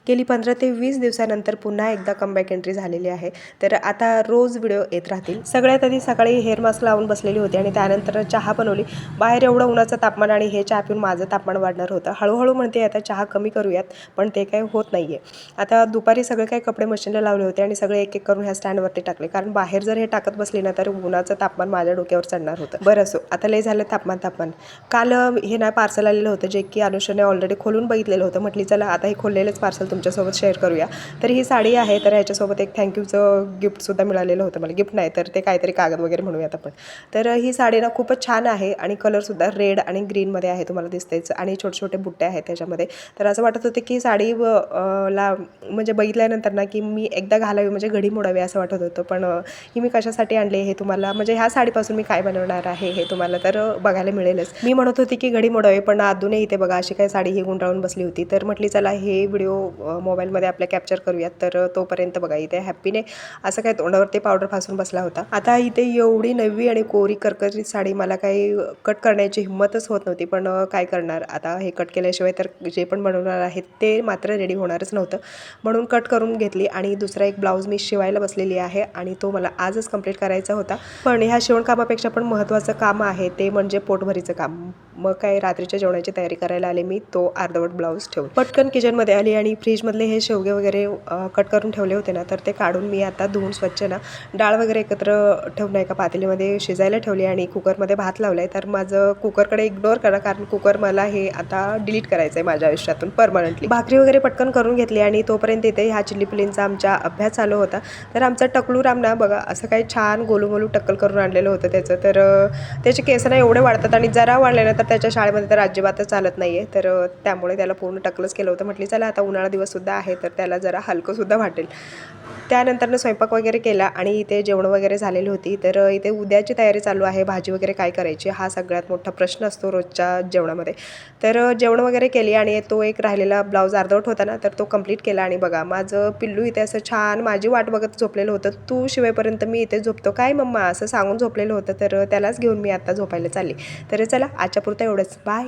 गेली 15 ते 20 दिवसानंतर पुन्हा एकदा कमबॅक एंट्री झालेली आहे। तर आता रोज व्हिडिओ येत राहतील। सगळ्यात आधी सकाळी हेअर मास्क लावून बसलेली होती आणि त्यानंतर चहा बनवली। बाहेर एवढं उन्हाचं तापमान आणि हे चहा पिऊन माझं तापमान वाढणार होतं। हळूहळू म्हणते आता चहा कमी करूयात, पण ते काही होत नाहीये। आता दुपारी सगळे काही कपडे मशीनला लावले होते आणि सगळे एक एक करून ह्या स्टँडवरती टाकले, कारण बाहेर जर हे टाकत बसली ना तर उन्हाचं तापमान माझ्या डोक्यावर चढणार होतं। बरं असो, आता लय झालं तापमान। काल हे ना पार्सल आलेलं होतं, जे की अनुषाने ऑलरेडी खोलून बघितलेलं होतं। म्हटली चला आता हे खोललेलंच पार्सल तुमच्यासोबत शेअर करूया। तर ही साडी आहे, तर ह्याच्यासोबत एक थँक्यूचं गिफ्टसुद्धा मिळालेलं होतं मला। गिफ्ट नाही तर ते काहीतरी कागद वगैरे म्हणूयात आपण। तर ही साडी ना खूपच छान आहे आणि कलरसुद्धा रेड आणि ग्रीनमध्ये आहे, तुम्हाला दिसतेच, आणि छोटे छोटे बुट्टे आहेत त्याच्यामध्ये। तर असं वाटत होते की साडी ला म्हणजे बघितल्यानंतर ना की मी एकदा घालावी, म्हणजे घडी मोडावी असं वाटत होतं। पण ही मी कशासाठी आणली हे तुम्हाला, म्हणजे ह्या साडीपासून मी काय बनवणार आहे हे तुम्हाला तर बघायला मिळेलच। मी म्हणत होती की घडी मोडावी, पण अजूनही इथे बघा अशी काही साडी ही गुंडाळून बसली होती। तर म्हटली चला हे व्हिडिओ मोबाईलमध्ये आपल्या कॅप्चर करूयात। तर तोपर्यंत बघा इथे हॅप्पीने असं काय तोंडावरती पावडर फासून बसला होता। आता इथे एवढी नवी आणि कोरी करकरीत साडी मला काही कट करण्याची हिंमतच होत नव्हती, पण काय करणार आता, हे कट केल्याशिवाय तर जे पण बनवणार आहेत ते मात्र रेडी होणारच नव्हतं। म्हणून कट करून घेतली आणि दुसरा एक ब्लाऊज मी शिवायला बसलेली आहे आणि तो मला आजच कंप्लीट करायचा होता। पण ह्या शिवणकामापेक्षा पण महत्त्वाचं काम आहे ते म्हणजे पोटभरीचं काम। मग काय रात्रीच्या जेवणाची तयारी करायला आले मी, तो अर्धवट ब्लाऊज ठेवून पटकन किचनमध्ये आली आणि फ्रीजमधले हे शेवगे वगैरे कट करून ठेवले होते ना, तर ते काढून मी आता धुवून स्वच्छ ना डाळ वगैरे एकत्र ठेवून एका पातेलीमध्ये शिजायला ठेवली आणि कुकरमध्ये भात लावलाय। तर माझं कुकरकडे इग्नोर करा, कारण कुकर मला हे आता डिलीट करायचं आहे माझ्या आयुष्यातून परमनंटली। भाकरी वगैरे पटकन करून घेतली आणि तोपर्यंत इथे ह्या चिल्ली पिल्लींचा आमच्या अभ्यास चालू होता। तर आमचा टकलू राम ना बघा असं काही छान गोलू टक्कल करून आणलेलं होतं त्याचं। तर त्याचे केस ना एवढे वाढतात आणि जरा वाढले ना तर त्याच्या शाळेमध्ये तर अजिबातच चालत नाहीये। तर त्यामुळे त्याला पूर्ण टक्कलच केलं होतं। म्हटली चला आता उन्हाळा दिवससुद्धा आहे तर त्याला जरा हलकंसुद्धा वाटेल। त्यानंतर स्वयंपाक वगैरे केला आणि इथे जेवण वगैरे झालेली होती। तर इथे उद्याची तयारी चालू आहे, भाजी वगैरे काय करायची हा सगळ्यात मोठा प्रश्न असतो रोजच्या जेवणामध्ये। तर जेवण वगैरे केली आणि तो एक राहिलेला ब्लाऊज अर्धवट होता ना, तर तो कंप्लीट केला। आणि बघा माझं पिल्लू इथे असं छान माझी वाट बघत झोपलेलं होतं। तू शिवेपर्यंत मी इथे झोपतो काय मम्मा असं सांगून झोपलेलं होतं। तर त्यालाच घेऊन मी आता झोपायला चालली। तर चला आजच्या पुरतं एवढंच, बाय।